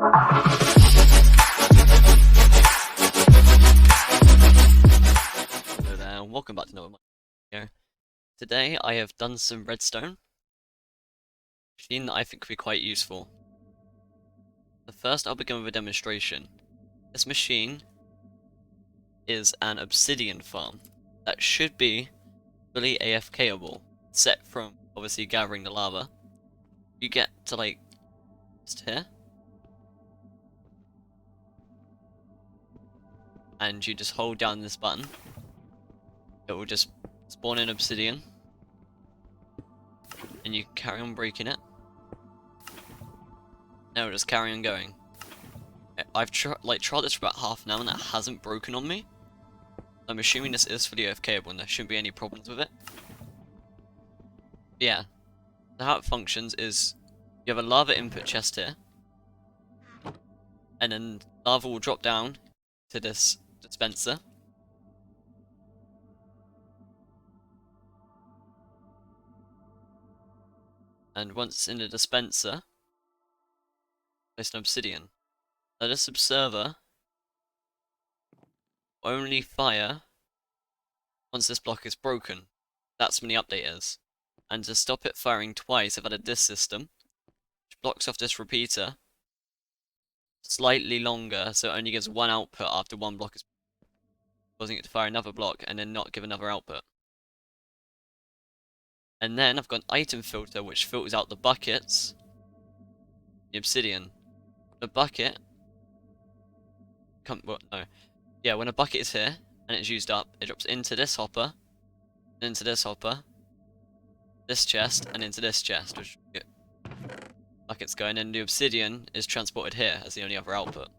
Hello there, and welcome back to another video. Today I have done some redstone, machine that I think could be quite useful. But first I'll begin with a demonstration. This machine is an obsidian farm that should be fully Afkable, set from obviously gathering the lava. You get to like just here, and you just hold down this button. It will just spawn in obsidian, and you carry on breaking it. Now we'll just carry on going. I've tried this for about half an hour and that hasn't broken on me. I'm assuming this is fully Afkable and there shouldn't be any problems with it. But yeah, so how it functions is you have a lava input chest here, and then lava will drop down to this dispenser. And once in the dispenser, place an obsidian. Now this observer will only fire once this block is broken. That's when the update is. And to stop it firing twice, I've added this system, which blocks off this repeater slightly longer, so it only gives one output after one block is causing it to fire another block and then not give another output. And then I've got an item filter which filters out the buckets, the obsidian. The bucket when a bucket is here and it's used up, it drops into this hopper, into this hopper, this chest, and into this chest, which get buckets going, and the obsidian is transported here as the only other output.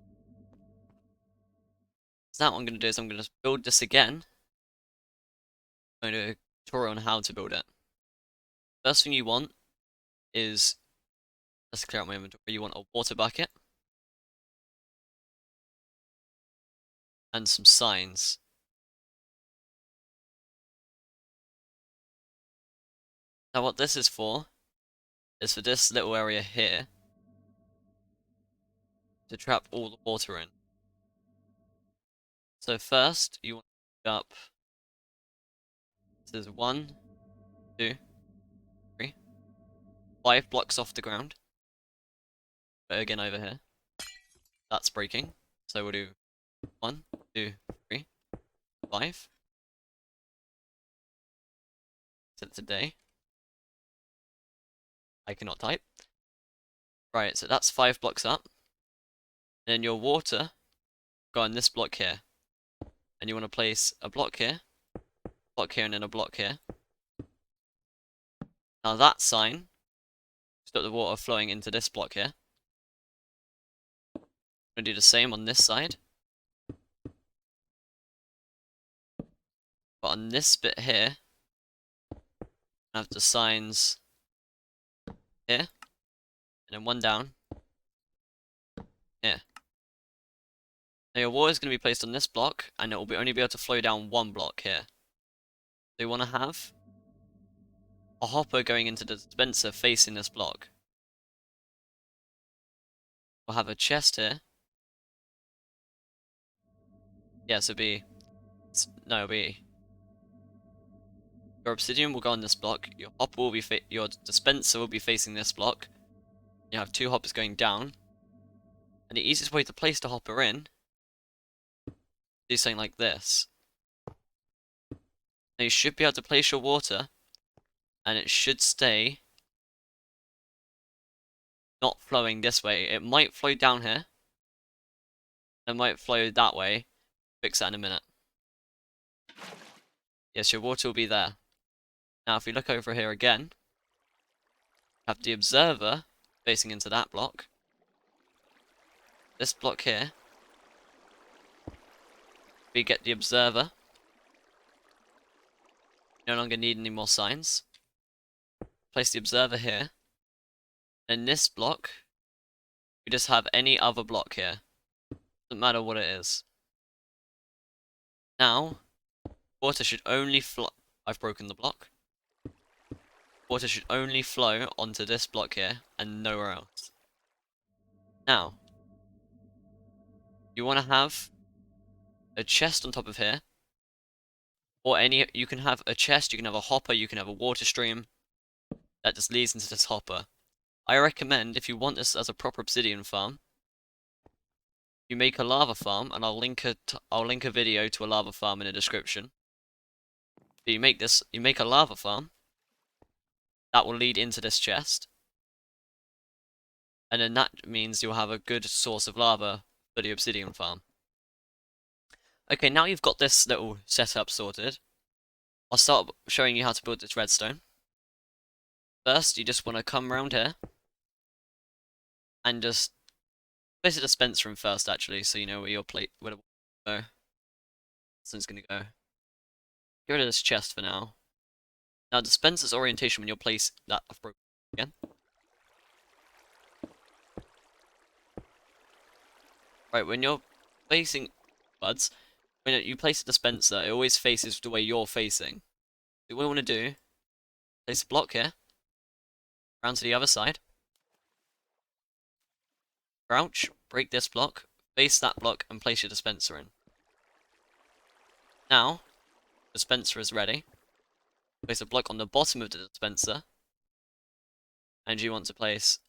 So now what I'm going to do is I'm going to build this again. I'm going to do a tutorial on how to build it. First thing you want is, let's clear out my inventory, you want a water bucket and some signs. Now what this is for this little area here to trap all the water in. So first you want to put up, this is 1, 2, 3, 5 blocks off the ground. Put it again over here. That's breaking. So we'll do 1, 2, 3, 5. Set it today. I cannot type. Right, so that's 5 blocks up. And then your water go on this block here. And you want to place a block here, and then a block here. Now that sign stop the water flowing into this block here. I'm going to do the same on this side. But on this bit here, I have the signs here, and then one down here. Now your water is going to be placed on this block, and it will only be able to flow down one block here. So you want to have a hopper going into the dispenser facing this block. We'll have a chest here. Yes, it'll be your obsidian will go on this block. Your hopper will be your dispenser will be facing this block. You have 2 hoppers going down, and the easiest way to place the hopper in is do something like this. Now you should be able to place your water, and it should stay not flowing this way. It might flow down here. It might flow that way. Fix that in a minute. Yes, your water will be there. Now if we look over here again, have the observer facing into that block. This block here, we get the observer. No longer need any more signs. Place the observer here. In this block, we just have any other block here. Doesn't matter what it is. Now, water should only flow. I've broken the block. Water should only flow onto this block here and nowhere else. Now, you want to have a chest on top of here, or you can have a chest, you can have a hopper, you can have a water stream that just leads into this hopper. I recommend, if you want this as a proper obsidian farm, you make a lava farm, and I'll link a video to a lava farm in the description. But you make a lava farm that will lead into this chest, and then that means you'll have a good source of lava for the obsidian farm. Okay, now you've got this little setup sorted, I'll start showing you how to build this redstone. First, you just want to come around here and just place a dispenser in first, actually, so you know where your plate where the go. This one's gonna go. Get rid of this chest for now. Now, dispenser's orientation when you'll place that. I've broken again. Right, when you're placing buds, when you place a dispenser, it always faces the way you're facing. So what we want to do, place a block here, round to the other side. Crouch, break this block, face that block, and place your dispenser in. Now, the dispenser is ready. Place a block on the bottom of the dispenser, and you want to place.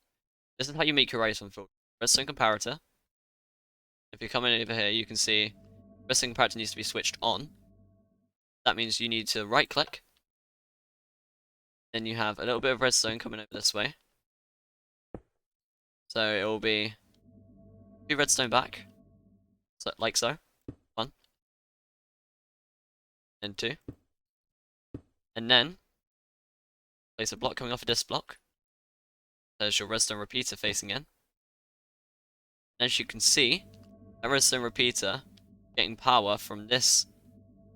This is how you make your redstone filter. Redstone comparator. If you come in over here, you can see redstone comparator needs to be switched on. That means you need to right click. Then you have a little bit of redstone coming over this way. So it will be 2 redstone back, so like so. 1, and 2, and then place a block coming off of this block. There's your redstone repeater facing in. And as you can see, that redstone repeater getting power from this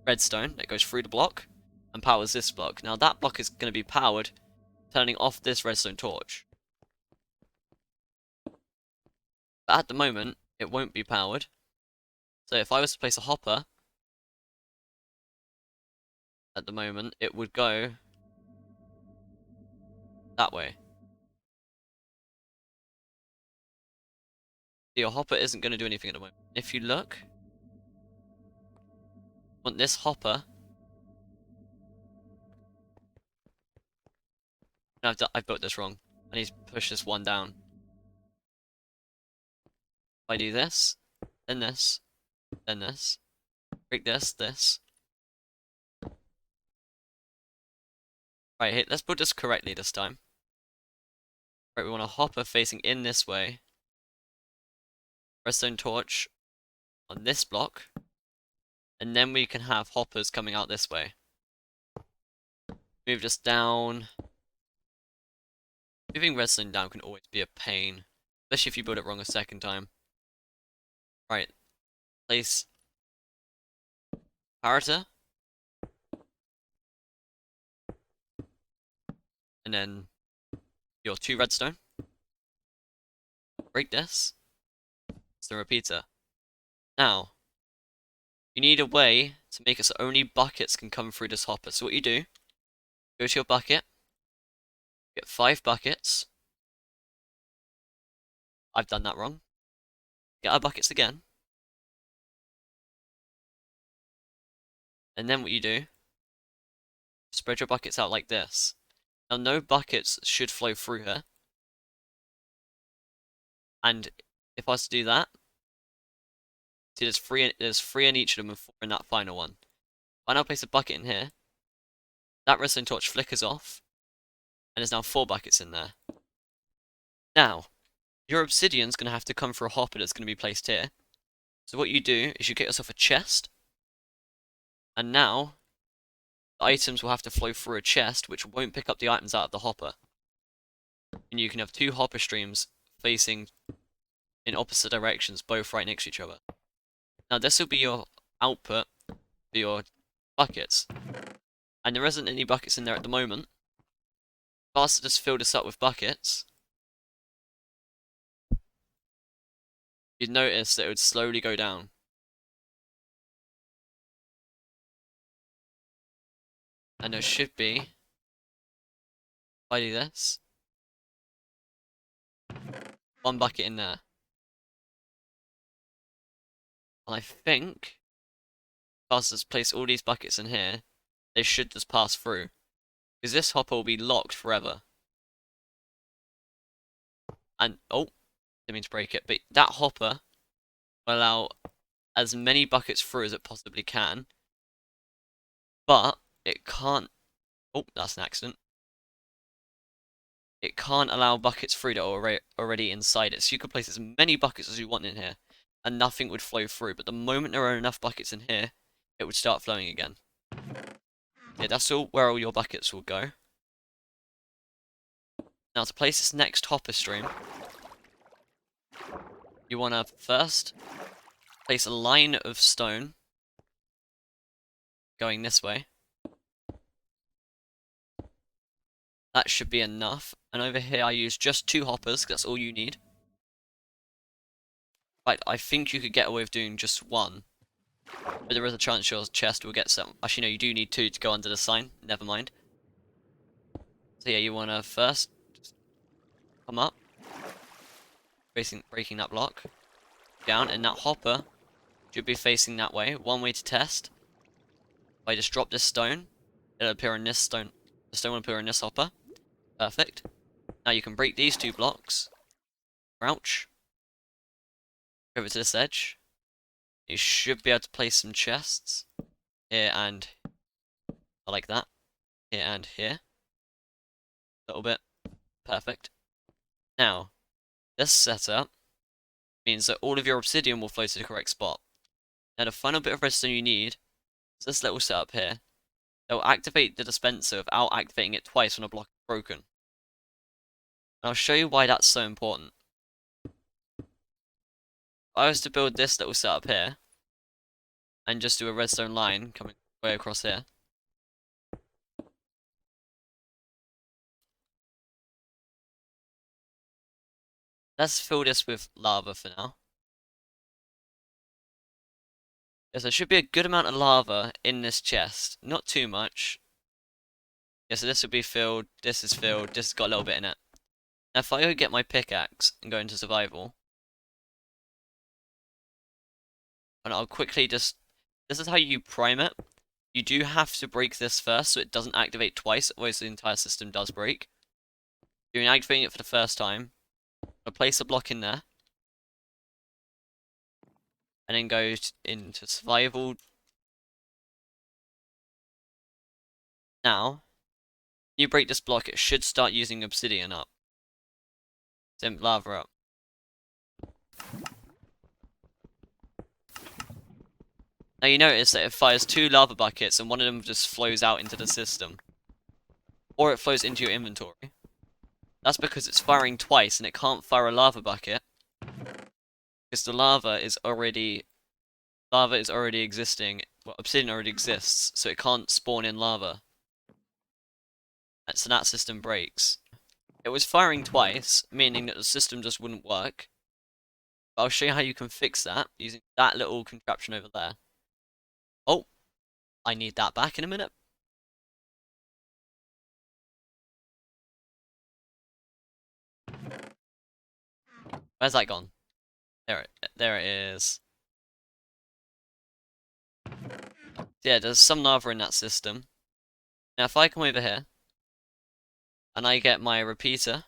redstone that goes through the block and powers this block. Now that block is going to be powered turning off this redstone torch. But at the moment, it won't be powered. So if I was to place a hopper, at the moment, it would go that way. Your hopper isn't going to do anything at the moment. If you look, want this hopper. No, I've built this wrong. I need to push this one down. If I do this, then this, then this, break this, this. Right, here, let's put this correctly this time. Right, we want a hopper facing in this way. Redstone torch on this block. And then we can have hoppers coming out this way. Move this down. Moving redstone down can always be a pain, especially if you build it wrong a second time. Right, place comparator. And then your 2 redstone. Break this. It's the repeater. Now, you need a way to make it so only buckets can come through this hopper. So what you do, go to your bucket, get 5 buckets. I've done that wrong. Get our buckets again. And then what you do, spread your buckets out like this. Now no buckets should flow through here. And if I was to do that, see there's 3 in each of them and 4 in that final one. If I now place a bucket in here, that redstone torch flickers off, and there's now 4 buckets in there. Now, your obsidian's going to have to come through a hopper that's going to be placed here. So what you do is you get yourself a chest, and now the items will have to flow through a chest, which won't pick up the items out of the hopper. And you can have 2 hopper streams facing in opposite directions, both right next to each other. Now this will be your output for your buckets. And there isn't any buckets in there at the moment. If I was to just fill this up with buckets, you'd notice that it would slowly go down. And there should be, if I do this, 1 bucket in there. And I think if I was to place all these buckets in here, they should just pass through. Because this hopper will be locked forever. And, oh, didn't mean to break it, but that hopper will allow as many buckets through as it possibly can. But it can't, oh, that's an accident. It can't allow buckets through that are already inside it. So you could place as many buckets as you want in here, and nothing would flow through. But the moment there are enough buckets in here, it would start flowing again. Yeah, that's all where all your buckets will go. Now to place this next hopper stream, you want to first place a line of stone going this way. That should be enough. And over here I use just 2 hoppers, because that's all you need. Right, I think you could get away with doing just 1. But there is a chance your chest will get some. Actually, no, you do need 2 to go under the sign. Never mind. So yeah, you want to first just come up, breaking that block, down, and that hopper should be facing that way. One way to test. If I just drop this stone, it'll appear on this stone. The stone will appear on this hopper. Perfect. Now you can break these 2 blocks. Crouch. Over to this edge. You should be able to place some chests. Here and like that. Here and here. A little bit. Perfect. Now, this setup means that all of your obsidian will flow to the correct spot. Now the final bit of redstone you need is this little setup here. It will activate the dispenser without activating it twice when a block is broken. And I'll show you why that's so important. If I was to build this little setup here, and just do a redstone line coming way across here. Let's fill this with lava for now. Yes, there should be a good amount of lava in this chest. Not too much. Yeah, so this will be filled, this is filled, this has got a little bit in it. Now if I go get my pickaxe and go into survival, and I'll quickly just... This is how you prime it. You do have to break this first so it doesn't activate twice, otherwise the entire system does break. You're activating it for the first time. I'll place a block in there. And then go into survival. Now, you break this block, it should start using obsidian up. Then lava up. Now you notice that it fires 2 lava buckets and one of them just flows out into the system. Or it flows into your inventory. That's because it's firing twice and it can't fire a lava bucket. Because the lava is already existing. Well, obsidian already exists, so it can't spawn in lava. And so that system breaks. It was firing twice, meaning that the system just wouldn't work. But I'll show you how you can fix that using that little contraption over there. Oh, I need that back in a minute. Where's that gone? There it is. Yeah, there's some lava in that system. Now if I come over here, and I get my repeater,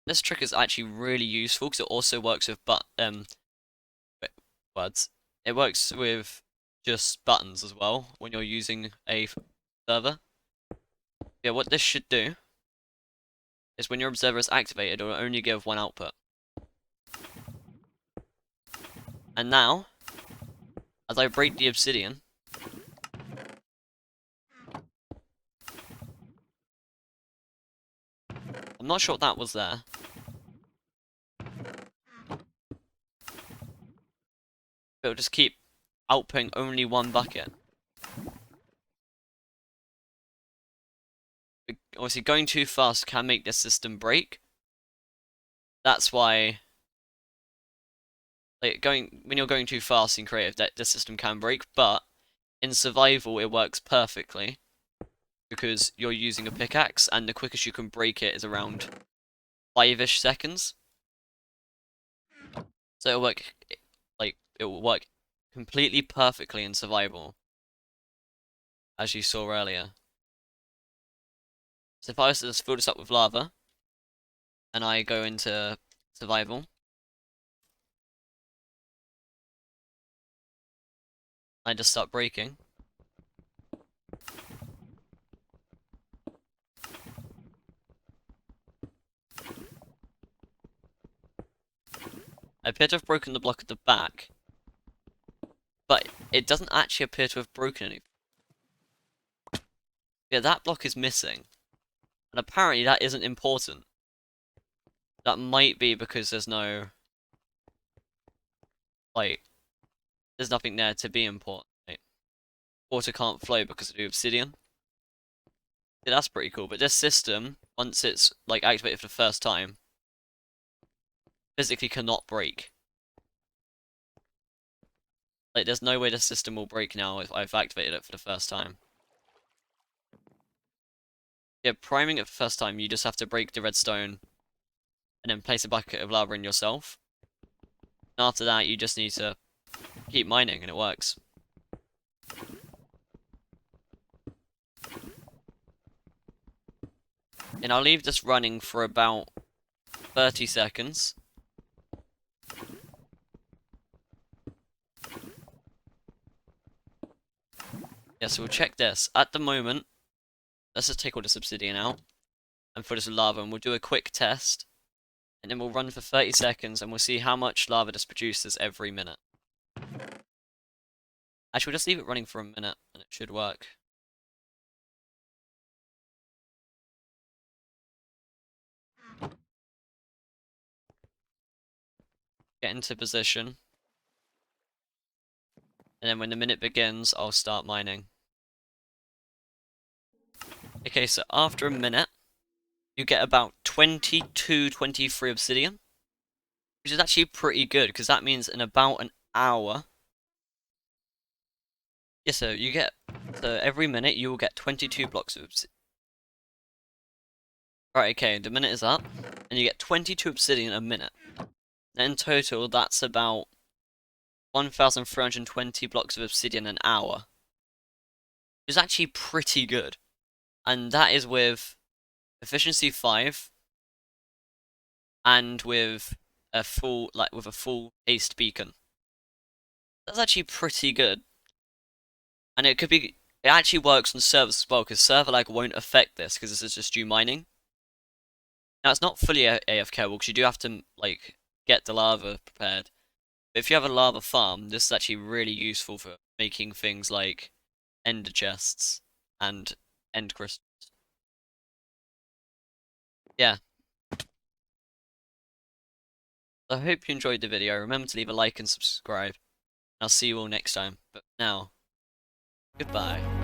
this trick is actually really useful because it also works with words. It works with just buttons as well when you're using a server. Yeah, what this should do is when your observer is activated, it will only give 1 output. And now, as I break the obsidian, I'm not sure what that was there. But it'll just keep outputting only 1 bucket. Obviously, going too fast can make this system break. That's why, like, when you're going too fast in creative, the system can break. But in survival, it works perfectly. because you're using a pickaxe, and the quickest you can break it is around 5-ish seconds. So it'll work, like, it will work completely perfectly in survival, as you saw earlier. So if I was to just fill this up with lava, and I go into survival, I just start breaking. I appear to have broken the block at the back, but it doesn't actually appear to have broken anything. Yeah, that block is missing, and apparently that isn't important. That might be because there's no, like, there's nothing there to be important. Right? Water can't flow because of the obsidian. Yeah, that's pretty cool, but this system, once it's, like, activated for the first time, physically cannot break. Like, there's no way the system will break now if I've activated it for the first time. Yeah, priming it for the first time, you just have to break the redstone and then place a bucket of lava in yourself. And after that, you just need to keep mining and it works. And I'll leave this running for about 30 seconds. Yeah, so we'll check this. At the moment, let's just take all this obsidian out and fill this with lava, and we'll do a quick test. And then we'll run for 30 seconds and we'll see how much lava this produces every minute. Actually, we'll just leave it running for a minute and it should work. Get into position. And then when the minute begins, I'll start mining. Okay, so after a minute, you get about 22, 23 obsidian. Which is actually pretty good, because that means in about an hour... Yeah, so you get... So every minute you will get 22 blocks of obsidian. Right, okay, the minute is up, and you get 22 obsidian a minute. And in total, that's about 1,320 blocks of obsidian an hour. Which is actually pretty good. And that is with efficiency 5, and with a full haste beacon. That's actually pretty good. And it actually works on servers as well, because server lag won't affect this, because this is just you mining. Now it's not fully AFKable, because you do have to, like, get the lava prepared. But if you have a lava farm, this is actually really useful for making things like ender chests and end crystals. Yeah. So I hope you enjoyed the video. Remember to leave a like and subscribe. I'll see you all next time. But now, goodbye.